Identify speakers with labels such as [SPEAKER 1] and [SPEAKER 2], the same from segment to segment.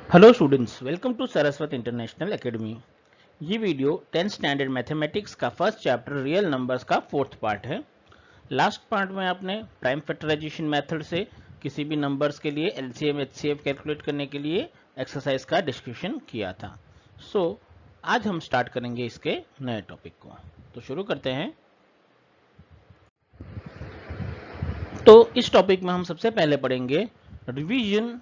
[SPEAKER 1] Hello students, welcome to Saraswat International Academy. ये video 10th standard mathematics का first chapter real numbers का fourth part है। Last part में आपने प्राइम फैक्टराइजेशन मेथड से किसी भी नंबर्स के लिए एलसीएम एचसीएफ कैलकुलेट करने के लिए एक्सरसाइज का डिस्कशन किया था। आज हम स्टार्ट करेंगे इसके नए टॉपिक को। तो शुरू करते हैं। तो इस टॉपिक में हम सबसे पहले पढ़ेंगे रिवीजन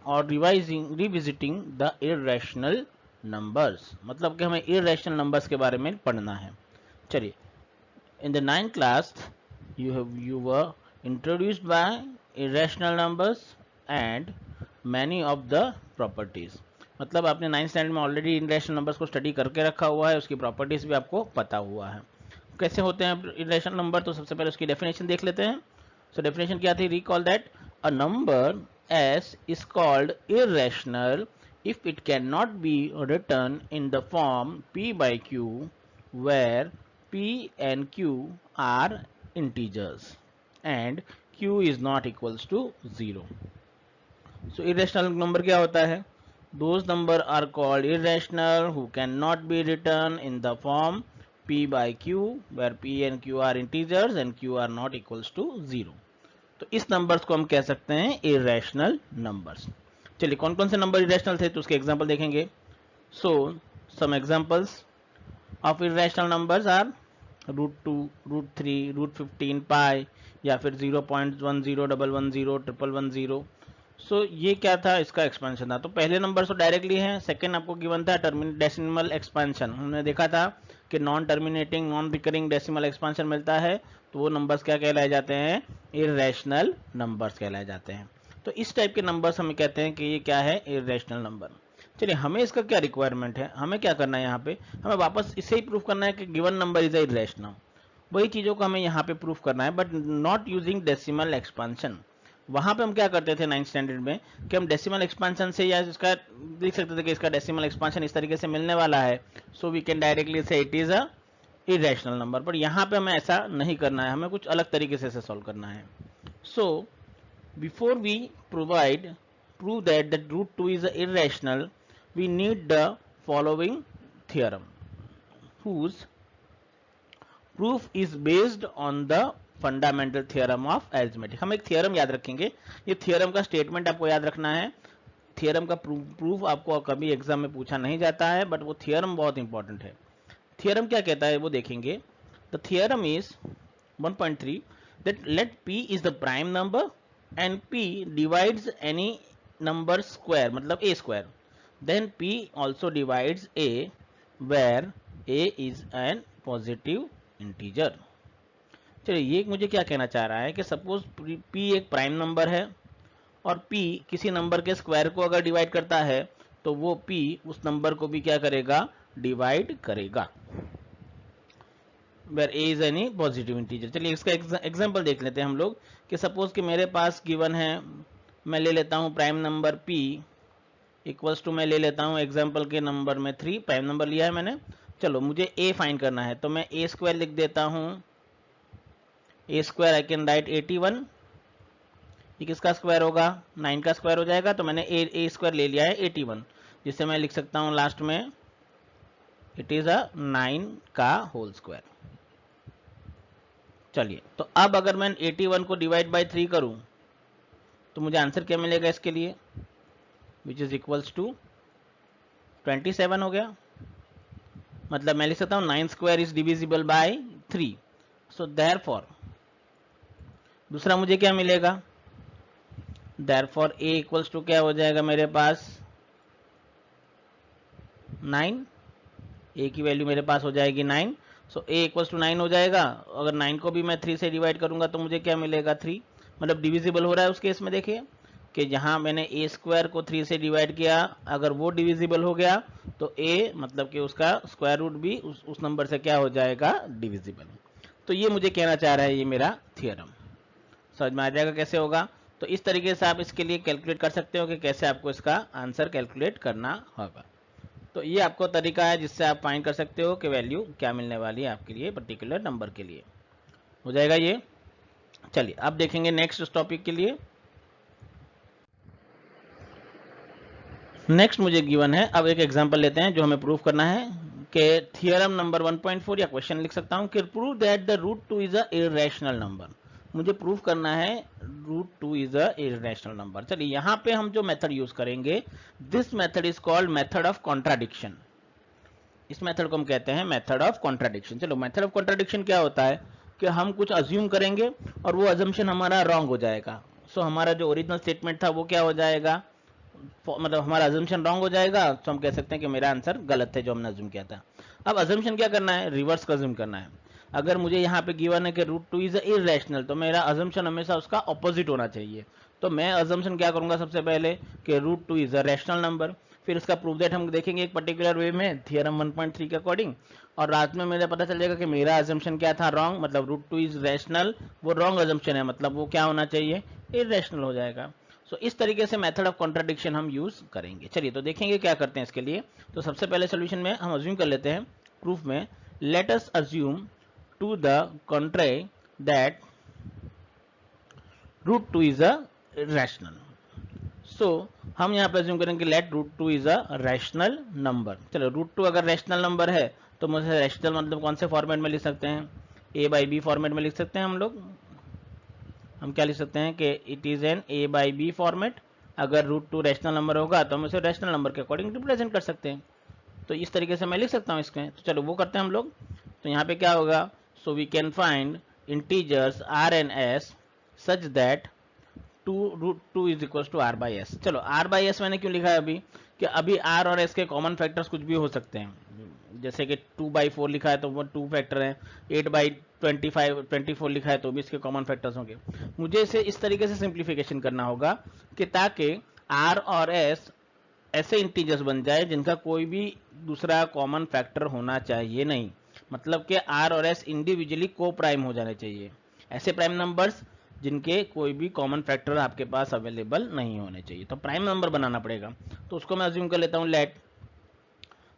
[SPEAKER 1] और रिविजिटिंग द इरेशनल नंबर्स। मतलब कि हमें इरेशनल नंबर्स के बारे में पढ़ना है। चलिए, in the 9th class you were introduced by irrational numbers and many of the properties. मतलब आपने 9th स्टैंडर्ड में ऑलरेडी इरेशनल नंबर्स को स्टडी करके रखा हुआ है, उसकी प्रॉपर्टीज भी आपको पता हुआ है। कैसे होते हैं इरेशनल नंबर, तो सबसे पहले उसकी डेफिनेशन देख लेते हैं। सो डेफिनेशन क्या थी? Recall that a number S is called irrational if it cannot be written in the form P by Q, where P and Q are integers and Q is not equals to 0. So irrational number क्या होता है? Those number are called irrational who cannot be written in the form P by Q, where P and Q are integers and Q are not equals to 0. तो इस numbers को हम कह सकते हैं इरेशनल नंबर्स। चलिए, कौन कौन से नंबर इरेशनल थे तो उसके एग्जांपल देखेंगे। So some examples of irrational numbers are √2, √3, √15, pi, या फिर 0.10, 111, 110। ये क्या था? इसका एक्सपेंशन था। तो पहले नंबर तो डायरेक्टली है। सेकंड आपको गिवन था डेसिमल एक्सपेंशन। हमने देखा था कि non terminating non recurring decimal expansion मिलता है, तो वो नंबर्स क्या कहलाए जाते हैं? इरेशनल नंबर्स कहलाए जाते हैं। तो इस टाइप के नंबर्स हमें कहते हैं कि ये क्या है? Irrational number. चलिए, हमें इसका क्या रिक्वायरमेंट है? हमें क्या करना है यहाँ पे? हमें वापस इसे ही प्रूफ करना है कि गिवन नंबर इज इरेशनल। वही चीज़ों को हमें यहाँ पे प्रूफ करना है, but not using decimal expansion. वहां पे हम क्या करते थे 9th स्टैंडर्ड में कि हम डेसिमल एक्सपेंशन से या इसका देख सकते थे कि इसका डेसिमल एक्सपेंशन इस तरीके से मिलने वाला है। सो वी कैन डायरेक्टली से it is a irrational number. पर यहाँ पे हमें ऐसा नहीं करना है, हमें कुछ अलग तरीके से इसे सॉल्व करना है। So before we provide prove that the root 2 is irrational, we need the following theorem whose proof is based on the fundamental theorem of arithmetic. हम एक थ्योरम याद रखेंगे। ये थ्योरम का स्टेटमेंट आपको याद रखना है। थ्योरम का प्रूफ आपको कभी एग्जाम में पूछा नहीं जाता है, बट वो थ्योरम बहुत इंपॉर्टेंट है। थ्योरम क्या कहता है वो देखेंगे। The theorem is 1.3 that let p is the prime number and p divides any number square, मतलब a square, then p also divides a where a is an positive integer। चलिए, ये मुझे क्या कहना चाह रहा है कि सपोज p एक प्राइम नंबर है और p किसी नंबर के स्क्वायर को अगर डिवाइड करता है तो वो p उस नंबर को भी क्या करेगा? डिवाइड करेगा, where a is any positive integer. चलिए, इसका एग्जांपल देख लेते हैं हम लोग कि सपोज कि मेरे पास गिवन है, मैं ले लेता हूँ prime number p equals to, मैं ले लेता हूँ एग्जांपल के नंबर में 3। प्राइम नंबर लिया है मैंने। चलो, मुझे a फाइंड करना है, तो मैं a स्क्वायर लिख देता हूँ। a square I can write 81। ये किसका स्क्वायर होगा? 9 का स्क्वायर हो जाएगा। तो मैंने a स्क्वायर ले लिया है 81, जिससे मैं लिख सकता हूँ लास्ट में इट इज अ 9 का होल स्क्वायर। चलिए, तो अब अगर मैं 81 को डिवाइड बाय 3 करूं तो मुझे आंसर क्या मिलेगा इसके लिए? विच इज इक्वल्स टू 27 हो गया। मतलब मैं लिख सकता हूं 9 square is divisible bye 3। So therefore दूसरा मुझे क्या मिलेगा? देयरफॉर a इक्वल्स टू क्या हो जाएगा मेरे पास? 9। a की वैल्यू मेरे पास हो जाएगी 9। सो a इक्वल्स टू 9 हो जाएगा। अगर 9 को भी मैं 3 से डिवाइड करूंगा तो मुझे क्या मिलेगा? 3। मतलब डिविजिबल हो रहा है उस केस में। देखिए कि जहां मैंने a स्क्वायर को 3 से डिवाइड किया, अगर वो डिविजिबल हो गया तो a मतलब कि उसका स्क्वायर रूट भी उस नंबर से क्या हो जाएगा? डिविजिबल। तो ये मुझे कहना चाह रहा है ये मेरा थियरम। समझ में आ जाएगा कैसे होगा? तो इस तरीके से आप इसके लिए कैलकुलेट कर सकते हो कि कैसे आपको इसका आंसर कैलकुलेट करना होगा। तो ये आपको तरीका है जिससे आप फाइंड कर सकते हो कि वैल्यू क्या मिलने वाली है आपके लिए पर्टिकुलर नंबर के लिए। हो जाएगा ये। चलिए, अब देखेंगे नेक्स्ट टॉपिक के लिए। नेक्स्ट मुझे गिवन है, अब एक एग्जांपल लेते हैं जो हमें प्रूव करना है कि थियरम नंबर 1.4 या क्वेश्चन लिख सकता हूं कि prove that the root 2 is a irrational number. मुझे प्रूव करना है root 2 is a irrational number. चलिए यहां पे हम जो मेथड यूज करेंगे, this method is called method of contradiction. इस मेथड को हम कहते हैं मेथड ऑफ कॉन्ट्राडिक्शन। चलो मेथड ऑफ कॉन्ट्राडिक्शन क्या होता है कि हम कुछ अज्यूम करेंगे और वो अजम्पशन हमारा रॉन्ग हो जाएगा। सो हमारा जो ओरिजिनल स्टेटमेंट था वो क्या हो जाएगा, मतलब हमारा अजम्पशन रॉन्ग हो जाएगा, तो हम कह सकते हैं कि मेरा आंसर गलत है जो हमने अज्यूम किया था। अब अजम्पशन क्या करना है, रिवर्स का अज्यूम करना है। अगर मुझे यहाँ पे गिवन है कि रूट 2 इज इरेशनल, तो मेरा अजम्पशन हमेशा उसका ऑपोजिट होना चाहिए। तो मैं अजम्पशन क्या करूंगा, सबसे पहले कि root 2 is a rational number, फिर उसका प्रूफ दैट हम देखेंगे एक पर्टिकुलर वे में थियरम 1.3 के अकॉर्डिंग, और रात में मुझे पता चल जाएगा कि मेरा अजम्पशन क्या था, रॉन्ग, मतलब रूट 2 इज रैशनल, वो रॉन्ग अजम्पशन है, मतलब वो क्या होना चाहिए, इरेशनल हो जाएगा। सो इस तरीके से मेथड ऑफ कॉन्ट्राडिक्शन हम यूज करेंगे। चलिए तो देखेंगे क्या करते हैं इसके लिए। तो सबसे पहले सोल्यूशन में हम अज्यूम कर लेते हैं, प्रूफ में let us assume to the contrary that root 2 is a rational. So हम यहाँ पे अज्यूम करेंगे let root 2 is a rational number. चलो रूट 2 अगर रैशनल नंबर है तो मुझे रैशनल मतलब कौन से फॉर्मेट में लिख सकते हैं, ए बाई बी फॉर्मेट में लिख सकते हैं हम लोग। हम क्या लिख सकते हैं कि it is an a by b format. अगर रूट 2 रैशनल नंबर होगा तो हम इसे रैशनल नंबर के अकॉर्डिंग रिप्रेजेंट कर सकते हैं। तो इस तरीके से मैं लिख सकता हूँ इसके। तो चलो वो करते हैं हम लोग। तो यहाँ पे क्या होगा, so we can find integers r and s such that root 2 is equal to r by s. चलो आर बाई एस मैंने क्यों लिखा है अभी, कि अभी आर और एस के कॉमन फैक्टर्स कुछ भी हो सकते हैं। जैसे कि 2/4 लिखा है तो वो 2 फैक्टर है, 8/24 लिखा है तो भी इसके कॉमन फैक्टर्स होंगे। मुझे इसे इस तरीके से सिंप्लीफिकेशन करना होगा कि ताकि आर और एस ऐसे इंटीजर्स बन जाए जिनका कोई भी दूसरा कॉमन फैक्टर होना चाहिए नहीं, मतलब कि आर और एस इंडिविजुअली को प्राइम हो जाने चाहिए। ऐसे प्राइम नंबर्स जिनके कोई भी कॉमन फैक्टर आपके पास अवेलेबल नहीं होने चाहिए, तो प्राइम नंबर बनाना पड़ेगा। तो उसको मैं अज्यूम कर लेता हूँ, late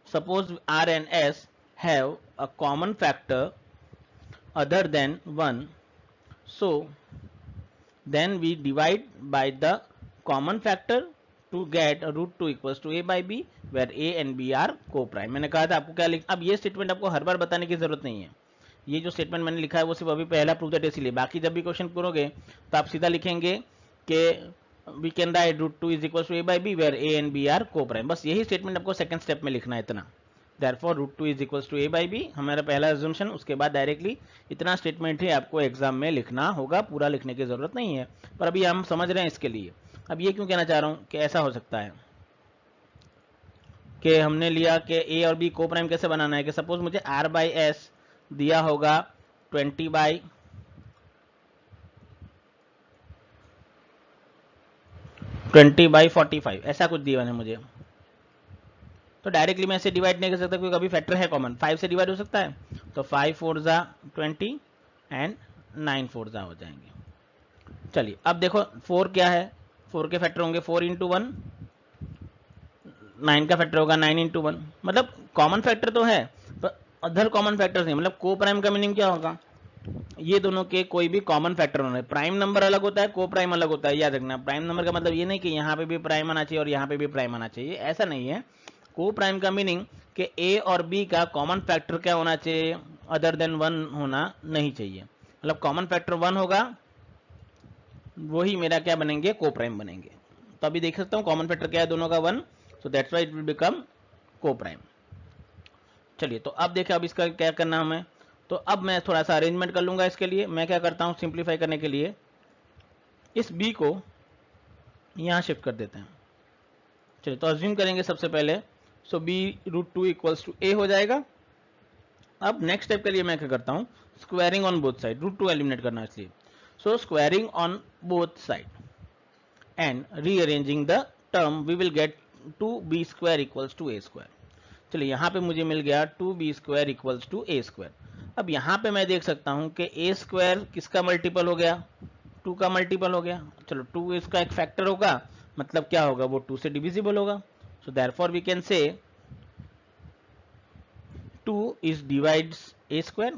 [SPEAKER 1] suppose R and S have a common factor other than 1, so then we divide by the common factor to get root 2 equals to a by b where a and b are co-prime। मैंने कहा था आपको क्या लिख, अब ये statement आपको हर बार बताने की जरूरत नहीं है। ये जो स्टेटमेंट मैंने लिखा है वो सिर्फ अभी पहला प्रूफ दैट इसीलिए, बाकी जब भी क्वेश्चन करोगे तो आप सीधा लिखेंगे कि we can write root 2 is equal to a by b where a and b are coprime. बस यही स्टेटमेंट आपको सेकंड स्टेप में लिखना है, इतना। Therefore root 2 is equal to a by b हमारा पहला अजम्पशन, उसके बाद डायरेक्टली इतना स्टेटमेंट ही आपको एग्जाम में लिखना होगा, पूरा लिखने की जरूरत नहीं है, पर अभी हम समझ रहे हैं इसके लिए। अब ये क्यों कहना चाह रहा हूँ कि ऐसा हो सकता है कि हमने लिया कि ए और बी को प्राइम कैसे बनाना है, कि सपोज मुझे आर बाई एस दिया होगा 20/45, ऐसा कुछ दिया है मुझे, तो डायरेक्टली मैं इसे डिवाइड नहीं कर सकता क्योंकि अभी फैक्टर है कॉमन, 5 से डिवाइड हो सकता है, तो 5 4 जा 20 एंड 9 4 जा हो जाएंगे। चलिए अब देखो 4 क्या है, 4 के फैक्टर होंगे 4 इंटू 1, 9 का फैक्टर होगा 9 इंटू 1, मतलब कॉमन फैक्टर तो है पर अदर कॉमन फैक्टर्स नहीं। मतलब को प्राइम का मीनिंग क्या होगा, ये दोनों के कोई भी कॉमन फैक्टर होना है। प्राइम नंबर अलग होता है, को प्राइम अलग होता है, याद रखना। प्राइम नंबर का मतलब ये नहीं कि यहाँ पे भी प्राइम आना चाहिए और यहाँ पे भी प्राइम आना चाहिए, ऐसा नहीं है। को प्राइम का मीनिंग कि ए और बी का कॉमन फैक्टर क्या होना चाहिए, अदर देन 1 होना नहीं चाहिए। मतलब कॉमन फैक्टर 1 होगा, वही मेरा क्या बनेंगे, को प्राइम बनेंगे। तो अभी देख सकता हूँ कॉमन फैक्टर क्या है दोनों का, 1, so that's why it will become को प्राइम। चलिए तो अब देखें अब इसका क्या करना हमें। तो अब मैं थोड़ा सा अरेंजमेंट कर लूंगा इसके लिए। मैं क्या करता हूँ, सिंप्लीफाई करने के लिए इस b को यहाँ शिफ्ट कर देते हैं। चलिए तो अज्यूम करेंगे सबसे पहले, so b root 2 equals to a हो जाएगा। अब नेक्स्ट स्टेप के लिए मैं क्या करता हूँ, squaring on both side, root 2 eliminate करना इसलिए, so squaring on both side and rearranging the term we will get 2b square equals to a square. चलिए यहाँ पे मुझे मिल गया 2b square equals to a square. अब यहाँ पे मैं देख सकता हूँ कि a स्क्वायर किसका मल्टीपल हो गया, 2 का मल्टीपल हो गया। चलो 2 इसका एक फैक्टर होगा, मतलब क्या होगा, वो 2 से डिविजिबल होगा। सो therefore we can say 2 is divides a square,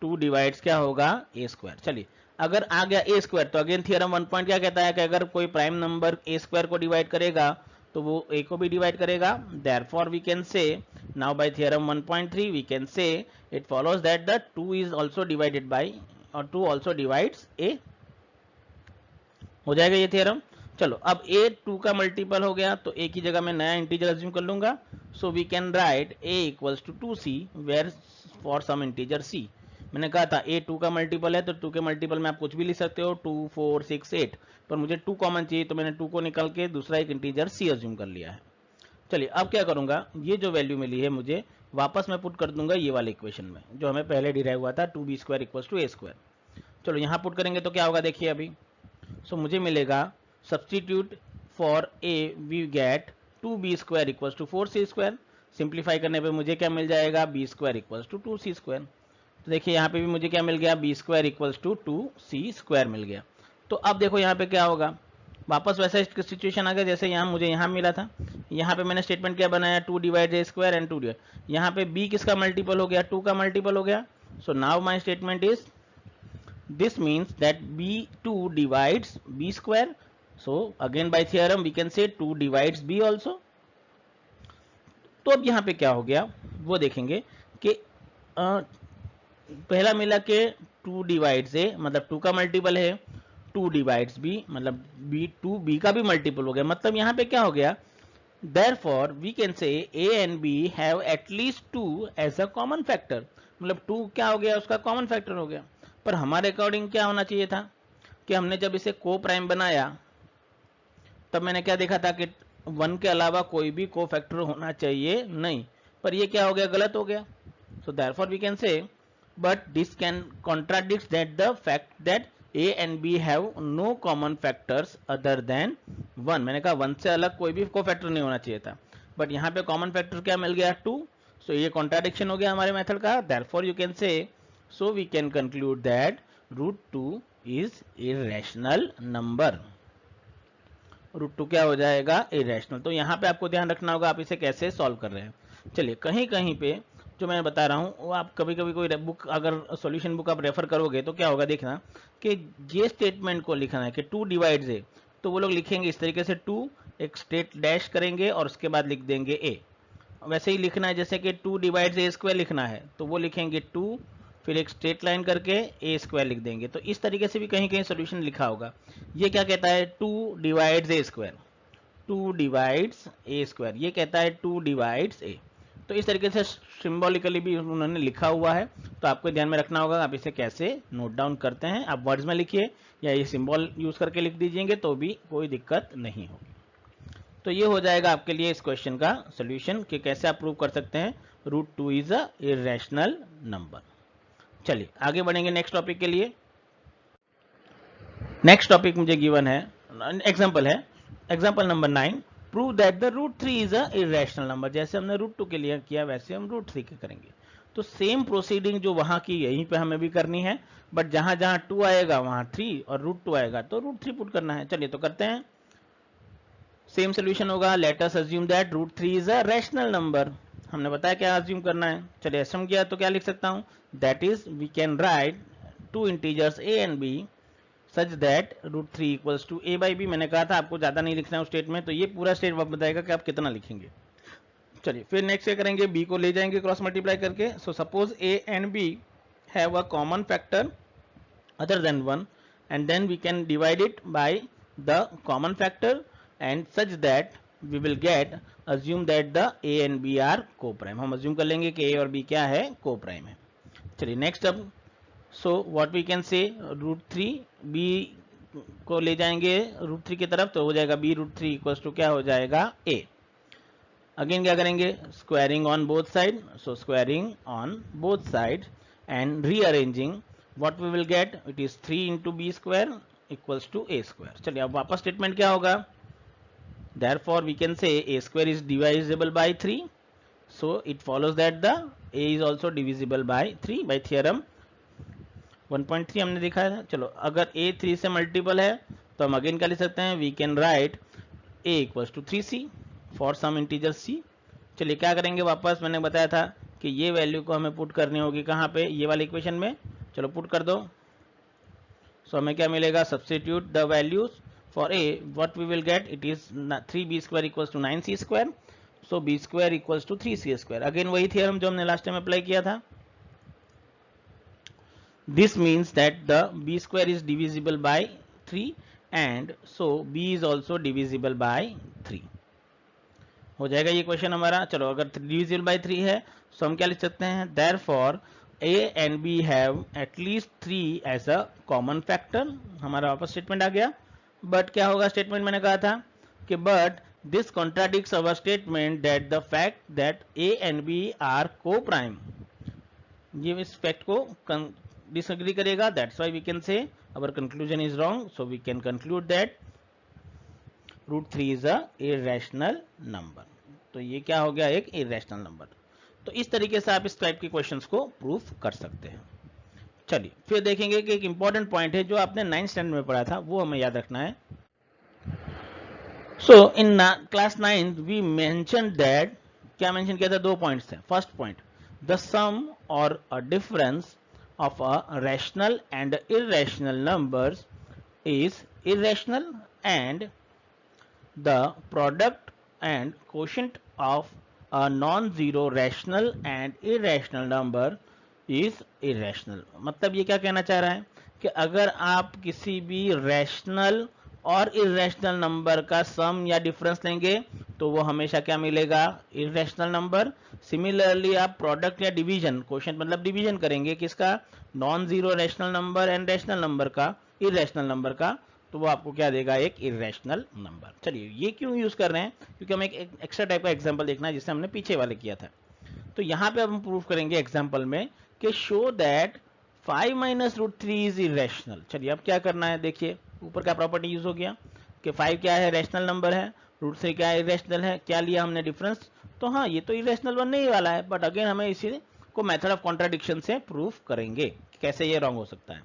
[SPEAKER 1] 2 divides क्या होगा, a स्क्वायर। चलिए अगर आ गया a स्क्वायर तो अगेन थियरम 1 पॉइंट क्या कहता है कि अगर कोई प्राइम नंबर a स्क्वायर को डिवाइड करेगा तो वो a को भी डिवाइड करेगा। Therefore we can say now by theorem 1.3 we can say it follows that the 2 is also divided by और 2 आल्सो डिवाइड्स a। हो जाएगा ये थ्योरम। चलो अब a 2 का मल्टीपल हो गया तो a की जगह मैं नया इंटीजर अज्यूम कर लूंगा। So we can write a equals to 2c where for some integer c। मैंने कहा था a 2 का मल्टीपल है तो 2 के मल्टीपल में आप कुछ भी लिख सकते हो 2 4 6 8, पर मुझे 2 कॉमन चाहिए तो मैंने 2 को निकाल के दूसरा एक इंटीजर c अज्यूम कर लिया है। चलिए अब क्या करूंगा, ये जो वैल्यू मिली है मुझे वापस मैं पुट कर दूंगा ये वाले इक्वेशन में जो हमें पहले डिराइव हुआ था 2b² इक्वल्स टू a²। चलो यहाँ पुट करेंगे तो क्या होगा देखिए अभी। सो मुझे मिलेगा substitute for a we get 2b² equals to 4c²। Simplify करने पे मुझे क्या मिल जाएगा b² इक्वल्स टू 2c²। तो देखिए यहाँ पे भी मुझे क्या मिल गया b² इक्वल्स टू 2c² मिल गया। तो अब देखो यहाँ पे क्या होगा, वापस वैसा सिचुएशन आ गया जैसे यहाँ मुझे यहाँ मिला था। यहाँ पे मैंने स्टेटमेंट क्या बनाया 2 डिवाइड a² एंड 2 डिवाइड, यहाँ पे b किसका मल्टीपल हो गया 2 का मल्टीपल हो गया। So now my statement is this means that b2 divides b²। so again by theorem we can say 2 divides b also। तो अब यहाँ पे क्या हो गया वो देखेंगे कि पहला मिला के 2 डिवाइड्स a मतलब 2 का मल्टीपल है, 2 डिवाइड्स b मतलब b2 b का भी मल्टीपल हो गया। मतलब यहाँ पे क्या हो गया, therefore we can say a and b have at least 2 as a common factor। मतलब 2 क्या हो गया उसका कॉमन फैक्टर हो गया। पर हमारे अकॉर्डिंग क्या होना चाहिए था कि हमने जब इसे को प्राइम बनाया तब मैंने क्या देखा था कि 1 के अलावा कोई भी को फैक्टर होना चाहिए नहीं, पर ये क्या हो गया गलत हो गया। So therefore we can say but this can contradicts that the fact that a and b have no common factors other than 1। मैंने कहा 1 से अलग कोई भी को फैक्टर नहीं होना चाहिए था, बट यहाँ पे कॉमन फैक्टर क्या मिल गया 2। सो ये कॉन्ट्राडिक्शन हो गया हमारे मेथड का। Therefore you can say so we can conclude that root 2 is irrational number। Root 2 क्या हो जाएगा इरेशनल। तो यहाँ पे आपको ध्यान रखना होगा आप इसे कैसे सॉल्व कर रहे हैं। चलिए कहीं कहीं पे जो मैं बता रहा हूँ वो आप कभी कभी कोई बुक अगर सॉल्यूशन बुक आप रेफर करोगे तो क्या होगा देखना कि ये स्टेटमेंट को लिखना है कि 2 डिवाइड्स ए, तो वो लोग लिखेंगे इस तरीके से 2 एक स्टेट डैश करेंगे और उसके बाद लिख देंगे ए। वैसे ही लिखना है जैसे कि 2 डिवाइड्स a² लिखना है तो वो लिखेंगे 2 फिर एक स्ट्रेट लाइन करके a² लिख देंगे। तो इस तरीके से भी कहीं कहीं सॉल्यूशन लिखा होगा। ये क्या कहता है 2 डिवाइड्स a², 2 डिवाइड्स a², ये कहता है 2 डिवाइड्स a। तो इस तरीके से सिंबॉलिकली भी उन्होंने लिखा हुआ है, तो आपको ध्यान में रखना होगा आप इसे कैसे नोट डाउन करते हैं। आप वर्ड्स में लिखिए या ये सिंबल यूज करके लिख दीजिएंगे तो भी कोई दिक्कत नहीं होगी। तो ये हो जाएगा आपके लिए इस क्वेश्चन का सोल्यूशन कि कैसे आप प्रूव कर सकते हैं root 2 is a irrational number. चलिए आगे बढ़ेंगे नेक्स्ट टॉपिक के लिए। नेक्स्ट टॉपिक मुझे गिवन है, एग्जांपल है, example number 9, prove that the root 3 is a irrational number. जैसे हमने रूट 2 के लिए किया वैसे हम रूट 3 के करेंगे। तो सेम प्रोसीडिंग जो वहां की यहीं पे हमें भी करनी है, बट जहां जहां 2 आएगा वहां 3 और रूट 2 आएगा तो रूट 3 पुट करना है। चलिए तो करते हैं। सेम सोल्यूशन होगा, let us assume that root 3 is a rational number. हमने बताया क्या अज्यूम करना है। चलिए असम किया तो क्या लिख सकता हूं, that is we can write 2 integers a and b such that root 3 equals to a by b। मैंने कहा था आपको ज्यादा नहीं लिखना है उस स्टेट में, तो ये पूरा स्टेट बताएगा कि आप कितना लिखेंगे। चलिए फिर नेक्स्ट क्या करेंगे, b को ले जाएंगे क्रॉस मल्टीप्लाई करके। So suppose a and b have a common factor other than 1 and then we can divide it by the common factor and such that we will get assume that the a and b are co-prime। हम assume कर लेंगे कि a और b क्या है co-prime है। चलिए next अब so what we can say root 3 b को ले जाएंगे रूट 3 की तरफ तो हो जाएगा b रूट 3 इक्वल्स टू क्या हो जाएगा a। अगेन क्या करेंगे squaring on both side, so squaring on both side and rearranging what we will get it is 3 into b square equals to a square. चलिए अब वापस स्टेटमेंट क्या होगा, therefore we can say a square is divisible by 3, so it follows that the a is also divisible by 3 by theorem 1.3 हमने देखा है। चलो अगर a 3 से मल्टीपल है तो हम अगेन क्या लिख सकते हैं, we can write a equals to 3c for some integer c। चलिए क्या करेंगे, वापस मैंने बताया था कि ये वैल्यू को हमें पुट करनी होगी कहाँ पे, ये वाले इक्वेशन में। चलो पुट कर दो। सो हमें क्या मिलेगा, substitute the values For a, what we will get, it is 3b square equals to 9c square, so b square equals to 3c square. Again वही थ्योरम जो हमने लास्ट टाइम अप्लाई किया था. This means that the b square is divisible by 3 and so b is also divisible by 3. हो जाएगा ये question हमारा. चलो अगर divisible by 3 है तो हम क्या लिख सकते हैं, therefore a and b have at least 3 as a common factor. हमारा वापस स्टेटमेंट आ गया. बट क्या होगा स्टेटमेंट, मैंने कहा था कि but this contradicts our statement that the fact that a and b are coprime. ये इस फैक्ट को डिसएग्री करेगा. That's why we can say our conclusion is wrong. So we can conclude that √3 is a irrational number. तो ये क्या हो गया, एक इरेशनल नंबर. तो इस तरीके से आप इस टाइप के क्वेश्चंस को प्रूफ कर सकते हैं. चलिए फिर देखेंगे कि एक इंपॉर्टेंट पॉइंट है जो आपने 9th स्टैंडर्ड में पढ़ा था, वो हमें याद रखना है. So in class 9 we mention that, क्या मेंशन किया था, 2 पॉइंट्स थे. फर्स्ट पॉइंट, द सम और a difference of a rational and irrational numbers is irrational and the product and quotient of a non-zero rational and irrational number is irrational. मतलब ये क्या कहना चाह रहा है कि अगर आप किसी भी रैशनल और इरेशनल नंबर का सम या डिफरेंस लेंगे तो वो हमेशा क्या मिलेगा, इरेशनल नंबर. सिमिलरली आप प्रोडक्ट या डिवीजन, क्वेश्चन मतलब डिवीजन करेंगे किसका, non zero rational number and rational number का, इरेशनल नंबर का, तो वो आपको क्या देगा, एक इरेशनल नंबर. चलिए ये क्यों यूज कर रहे हैं, क्योंकि हमें एक एक्स्ट्रा टाइप का एग्जांपल देखना है जिससे हमने पीछे वाले किया था. तो यहाँ पे अब हम प्रूव करेंगे एग्जांपल में कि show that 5 minus √3 is irrational. चलिए अब क्या करना है, देखिए ऊपर का प्रॉपर्टी यूज हो गया कि 5 क्या है, रैशनल नंबर है, √3 क्या है, इरेशनल है. क्या लिया हमने, डिफरेंस. तो हाँ ये तो इरेशनल बनने ही वाला है, बट अगेन हमें इसी को मेथड ऑफ कॉन्ट्राडिक्शन से प्रूफ करेंगे कैसे ये रॉन्ग हो सकता है.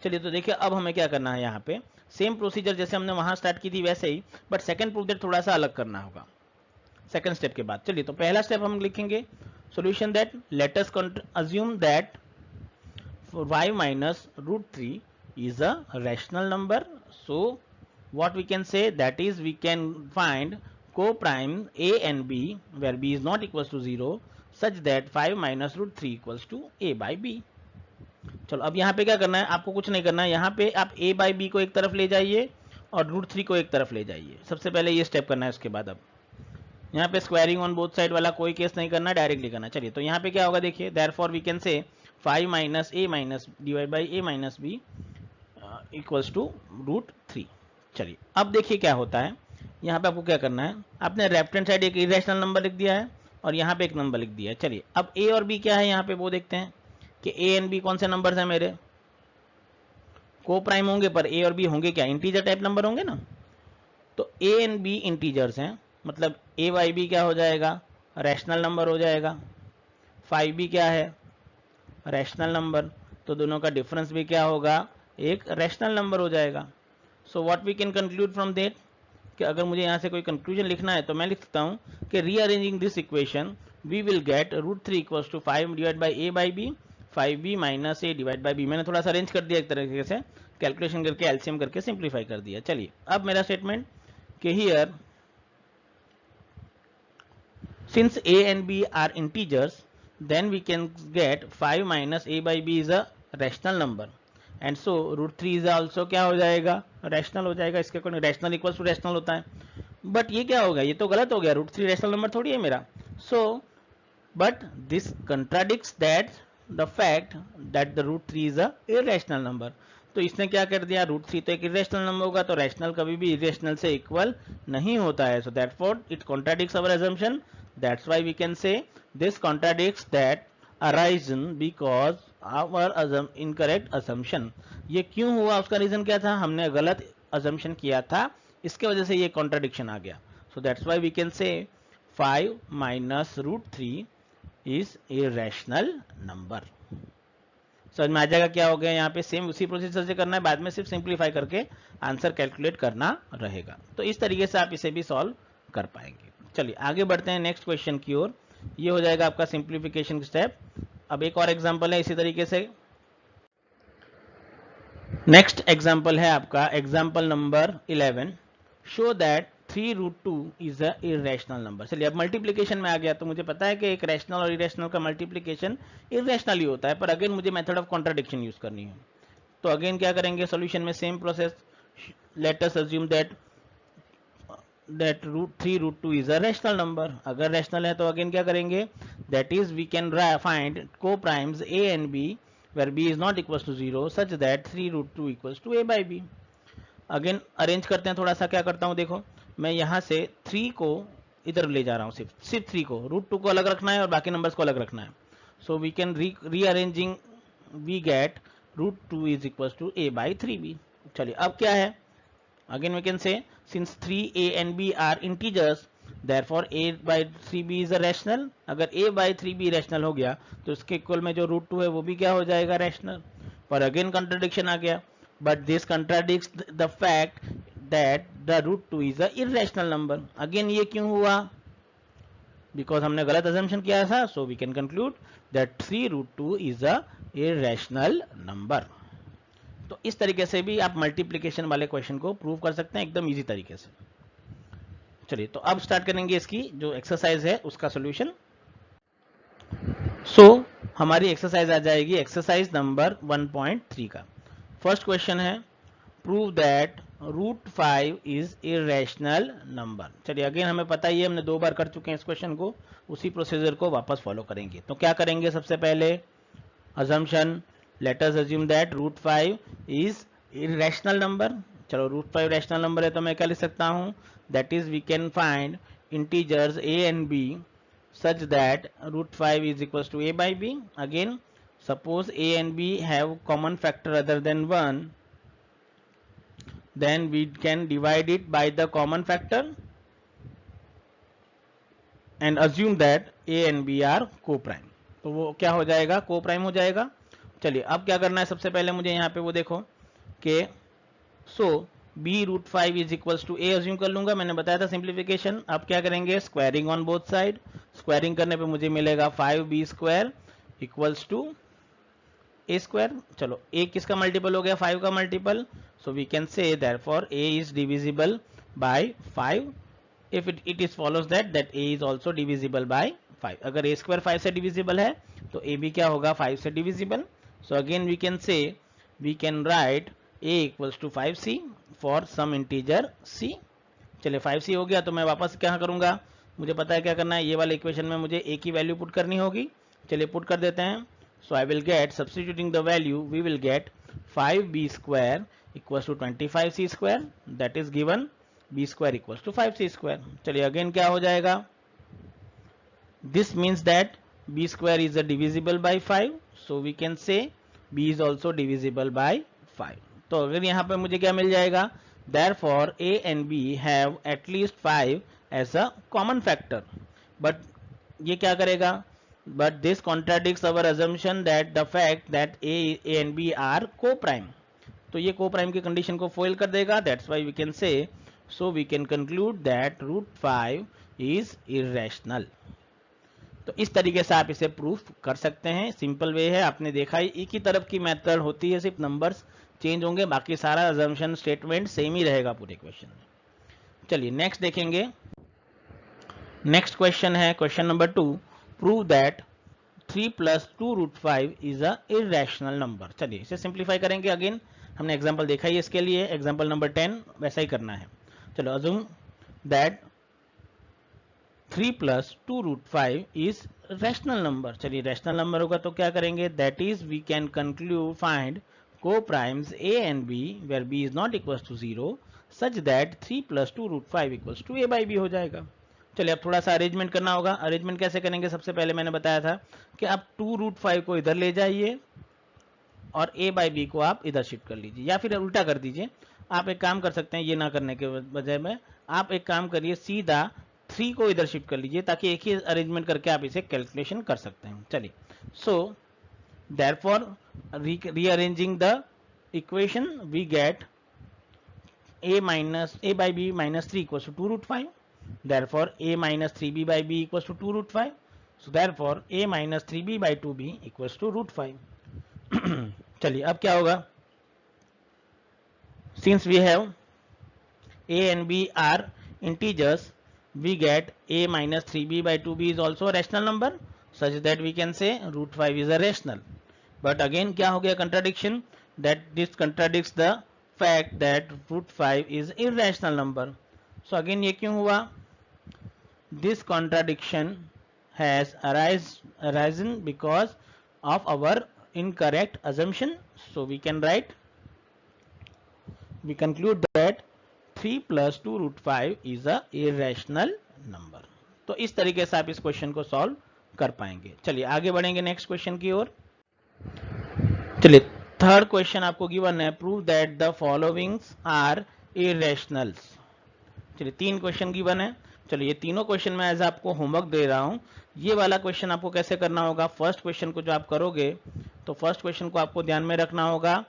[SPEAKER 1] चलिए तो देखिए अब हमें क्या करना है, यहाँ पे सेम प्रोसीजर जैसे हमने वहां स्टार्ट की थी वैसे ही, बट सेकंड प्रूफ थोड़ा सा अलग करना होगा सेकंड स्टेप के बाद. चलिए तो पहला स्टेप हम लिखेंगे solution that let us assume that 5 minus √3 is a rational number. So what we can say, that is we can find co-prime a and b where b is not equals to 0 such that 5 minus √3 equals to a by b. चलो अब यहाँ पे क्या करना है, आपको कुछ नहीं करना है. यहाँ पे आप a by b को एक तरफ ले जाइए और √3 को एक तरफ ले जाइए. सबसे पहले ये स्टेप करना है. उसके बाद अब यहाँ पे स्क्वायरिंग ऑन बोथ साइड वाला कोई केस नहीं करना, डायरेक्टली करना. चलिए तो यहाँ पे क्या होगा, देखिए therefore we can say 5 minus a minus divide by a minus b equals to √3. चलिए अब देखिए क्या होता है. यहाँ पे आपको क्या करना है, आपने लेफ्ट हैंड साइड एक इरेशनल नंबर लिख दिया है और यहाँ पे एक नंबर लिख दिया है. चलिए अब a और b क्या है यहाँ पे वो देखते हैं कि a एंड b कौन से नंबर है मेरे, को प्राइम होंगे, पर a और b होंगे क्या, इंटीजर टाइप नंबर होंगे ना. तो a एंड b इंटीजर्स हैं, मतलब a बाई बी क्या हो जाएगा, रैशनल नंबर हो जाएगा. 5b क्या है, रैशनल नंबर. तो दोनों का डिफरेंस भी क्या होगा, एक रैशनल नंबर हो जाएगा. So what we can conclude from that, कि अगर मुझे यहाँ से कोई कंक्लूजन लिखना है तो मैं लिख सकता हूँ कि rearranging this equation we will get √3 equals to 5 divide by a by b, 5b minus a divide by b. मैंने थोड़ा सा अरेंज कर दिया एक तरीके से, कैलकुलेशन करके एलसीएम करके सिंप्लीफाई कर दिया. चलिए अब मेरा स्टेटमेंट कि here since a and b are integers then we can get 5 minus a by b is a rational number and so √3 is also क्या हो जाएगा, रैशनल हो जाएगा. इसके according rational equals to rational होता है. बट ये क्या हो गया, ये तो गलत हो गया, √3 रैशनल नंबर थोड़ी है मेरा. So but this contradicts that the fact that the √3 is a irrational number. तो इसने क्या कर दिया, √3 तो एक इरेशनल नंबर होगा, तो रैशनल कभी भी इरेशनल से इक्वल नहीं होता है. So therefore it contradicts our assumption. That's why we can say this contradicts that arisen because our incorrect assumption. ये क्यों हुआ, उसका रीजन क्या था, हमने गलत assumption किया था, इसके वजह से ये contradiction आ गया. So that's why we can say 5 minus √3 is irrational number. समझ में आ जाएगा क्या हो गया. यहाँ पे सेम उसी प्रोसीजर से करना है, बाद में सिर्फ सिंप्लीफाई करके आंसर कैलकुलेट करना रहेगा. तो इस तरीके से आप इसे भी सॉल्व कर पाएंगे. चलिए आगे बढ़ते हैं नेक्स्ट क्वेश्चन की ओर. ये हो जाएगा आपका सिंप्लीफिकेशन स्टेप. अब एक और एग्जांपल है इसी तरीके से. नेक्स्ट एग्जाम्पल है आपका example number 11, show that 3 root 2 is a irrational number. चलिए अब मल्टीप्लीकेशन में आ गया, तो मुझे पता है कि एक रैशनल और इरेशनल का मल्टीप्लीकेशन इरेशनल ही होता है, पर अगेन मुझे मेथड ऑफ कॉन्ट्राडिक्शन यूज करनी है। तो अगेन क्या करेंगे सॉल्यूशन में, same process, let us assume that root 3 root 2 is a rational number. अगर रैशनल है तो अगेन क्या करेंगे, that is we can find coprimes a and b where b is not equals to 0 such that 3 root 2 equals to a by b। Again arrange करते हैं थोड़ा सा, क्या करता हूं देखो, मैं यहां से 3 को इधर ले जा रहा हूं, सिर्फ 3 को, रूट 2 को अलग रखना है और बाकी नंबर्स को अलग रखना है। So we can rearranging, we get root 2 is equal to a by 3b। चलिए अब क्या है, again we can say since 3a and b are integers therefore a by 3b is a rational। अगर a by 3b rational हो गया तो इसके equal में जो रूट 2 है वो भी क्या हो जाएगा, रैशनल। पर अगेन कंट्राडिक्शन आ गया, but this contradicts the fact that the root 2 is a irrational number. Again ये क्यों हुआ, बिकॉज हमने गलत अजम्पशन किया था। So we can conclude that 3 root 2 is a irrational number. तो इस तरीके से भी आप मल्टीप्लिकेशन वाले क्वेश्चन को प्रूव कर सकते हैं एकदम इजी तरीके से। चलिए तो अब स्टार्ट करेंगे इसकी जो एक्सरसाइज है उसका सॉल्यूशन। सो हमारी एक्सरसाइज आ जाएगी एक्सरसाइज नंबर 1.3 का। फर्स्ट क्वेश्चन है, prove that root 5 is irrational number. चलिए अगेन हमें पता ही है, हमने 2 बार कर चुके हैं इस क्वेश्चन को, उसी प्रोसीजर को वापस फॉलो करेंगे। तो क्या करेंगे, सबसे पहले assumption, let us assume that root 5 is irrational number। चलो root 5 रैशनल नंबर है तो मैं क्या लिख सकता हूँ, that is we can find integers a and b such that root 5 is equals to a by b। again suppose a and b have common factor other than 1, then we can divide it by the common factor and assume that a and b are co-prime। तो वो क्या हो जाएगा, co-prime हो जाएगा। चलिए अब क्या करना है, सबसे पहले मुझे यहाँ पे वो देखो कि so b root 5 is equals to a assume कर लूंगा, मैंने बताया था सिंप्लीफिकेशन। अब क्या करेंगे, squaring on both side. Squaring करने पे मुझे मिलेगा 5b square equals to a square. चलो ए किसका मल्टीपल हो गया, 5 का multiple. So we can say therefore a is divisible by 5 if it is follows that a is also divisible by 5। अगर a square 5 से divisible है तो a भी क्या होगा, 5 से divisible। so again we can say we can write a equals to 5c for some integer c। चलिए 5c हो गया, तो मैं वापस क्या करूंगा, मुझे पता है क्या करना है, ये वाले इक्वेशन में मुझे a की वैल्यू पुट करनी होगी। चलिए पुट कर देते हैं। so I will get, substituting the value we will get 5b square equals to 25c square, that is given b square equals to 5c square। चलिए अगेन क्या हो जाएगा, this means that b square is a divisible by 5, so we can say b is also divisible by 5। तो अगर यहाँ पे मुझे क्या मिल जाएगा, therefore a and b have at least 5 as a common factor। but ये क्या करेगा, but this contradicts our assumption that the fact that a and b are co-prime। तो ये co-prime की कंडीशन को फॉइल कर देगा, that's why we can say, so we can conclude that root 5 is irrational। तो इस तरीके से आप इसे प्रूफ कर सकते हैं, सिंपल वे है। आपने देखा ही एक ही तरफ की मेथड होती है, सिर्फ नंबर्स चेंज होंगे, बाकी सारा अजम्पशन स्टेटमेंट सेम ही रहेगा पूरे क्वेश्चन में। चलिए नेक्स्ट देखेंगे। नेक्स्ट क्वेश्चन है question number 2, prove that 3 plus 2 root 5 is a irrational number। चलिए इसे सिंप्लीफाई करेंगे। अगेन हमने एग्जांपल देखा ही इसके लिए, एग्जांपल नंबर 10 वैसा ही करना है। चलो assume that 3 plus 2 root 5 is rational number. चलिए रैशनल नंबर होगा तो क्या करेंगे, that is we can conclude find coprimes a and b where b is not equals to 0 such that 3 plus 2 root 5 equals to a by b हो जाएगा। चलिए अब थोड़ा सा अरेंजमेंट करना होगा। अरेंजमेंट कैसे करेंगे, सबसे पहले मैंने बताया था कि आप 2 रूट 5 को इधर ले जाइए और a बाई बी को आप इधर शिफ्ट कर लीजिए, या फिर उल्टा कर दीजिए। आप एक काम कर सकते हैं, ये ना करने के बजाय में आप एक काम करिए, सीधा 3 को इधर शिफ्ट कर लीजिए, ताकि एक ही अरेंजमेंट करके आप इसे कैलकुलेशन कर सकते हैं। चलिए so therefore rearranging the equation we get a by b minus 3 equals to 2 root 5। therefore a minus 3b by b equals to 2 root 5। so therefore a minus 3b by 2b equals to root 5। चलिए अब क्या होगा, since we have a and b are integers, we get a minus 3b by 2b is also a rational number, such that we can say root 5 is a rational. But again क्या हो गया contradiction, that this contradicts the fact that root 5 is irrational number. So again ये क्यों हुआ? This contradiction has arisen because of our incorrect assumption. So we can write, we conclude that 3 plus 2 root 5 is a irrational number. तो इस तरीके से आप इस question को सॉल्व कर पाएंगे. चलिए आगे बढ़ेंगे नेक्स्ट क्वेश्चन की ओर. चलिए थर्ड क्वेश्चन आपको गिवन है, prove that the followings are irrationals. चलिए 3 क्वेश्चन गिवन है. चलिए ये तीनों क्वेश्चन मैं एज आपको होमवर्क दे रहा हूं. ये वाला क्वेश्चन आपको कैसे करना होगा, फर्स्ट क्वेश्चन को जो आप करोगे तो फर्स्ट क्वेश्चन को आपको ध्यान में रखना होगा.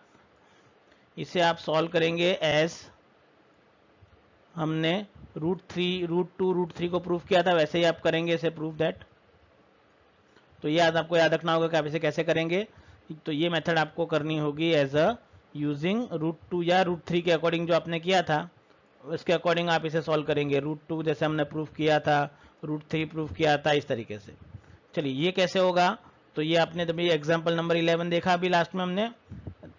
[SPEAKER 1] इसे आप सॉल्व करेंगे एज हमने रूट 2 रूट 3 को प्रूव किया था वैसे ही आप करेंगे इसे, प्रूव दैट. तो ये आपको याद रखना होगा कि आप इसे कैसे करेंगे. तो ये मेथड आपको करनी होगी एज अ यूजिंग रूट 2 या रूट 3 के अकॉर्डिंग जो आपने किया था उसके अकॉर्डिंग आप इसे सॉल्व करेंगे. रूट 2 जैसे हमने प्रूफ किया था, रूट 3 प्रूफ किया था, इस तरीके से. चलिए ये कैसे होगा, तो ये आपने तो एग्जाम्पल नंबर 11 देखा अभी लास्ट में हमने.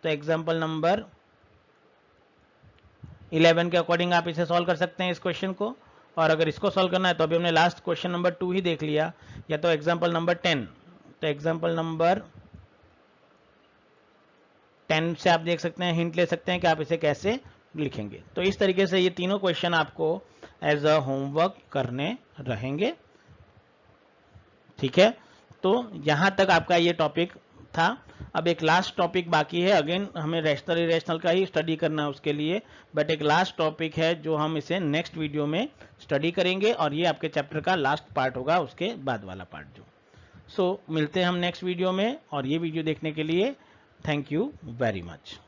[SPEAKER 1] तो एग्जाम्पल नंबर 11 के अकॉर्डिंग आप इसे सॉल्व कर सकते हैं इस क्वेश्चन को. और अगर इसको सॉल्व करना है तो अभी हमने लास्ट क्वेश्चन नंबर 2 ही देख लिया, या तो एग्जाम्पल नंबर 10. तो एग्जाम्पल नंबर 10 से आप देख सकते हैं, हिंट ले सकते हैं कि आप इसे कैसे लिखेंगे. तो इस तरीके से ये तीनों क्वेश्चन आपको एज अ होमवर्क करने रहेंगे. ठीक है, तो यहां तक आपका ये टॉपिक था. अब एक लास्ट टॉपिक बाकी है. अगेन हमें रैशनल इरेशनल का ही स्टडी करना है उसके लिए, बट एक लास्ट टॉपिक है जो हम इसे नेक्स्ट वीडियो में स्टडी करेंगे और ये आपके चैप्टर का लास्ट पार्ट होगा, उसके बाद वाला पार्ट जो. सो मिलते हैं हम नेक्स्ट वीडियो में. और ये वीडियो देखने के लिए थैंक यू वेरी मच.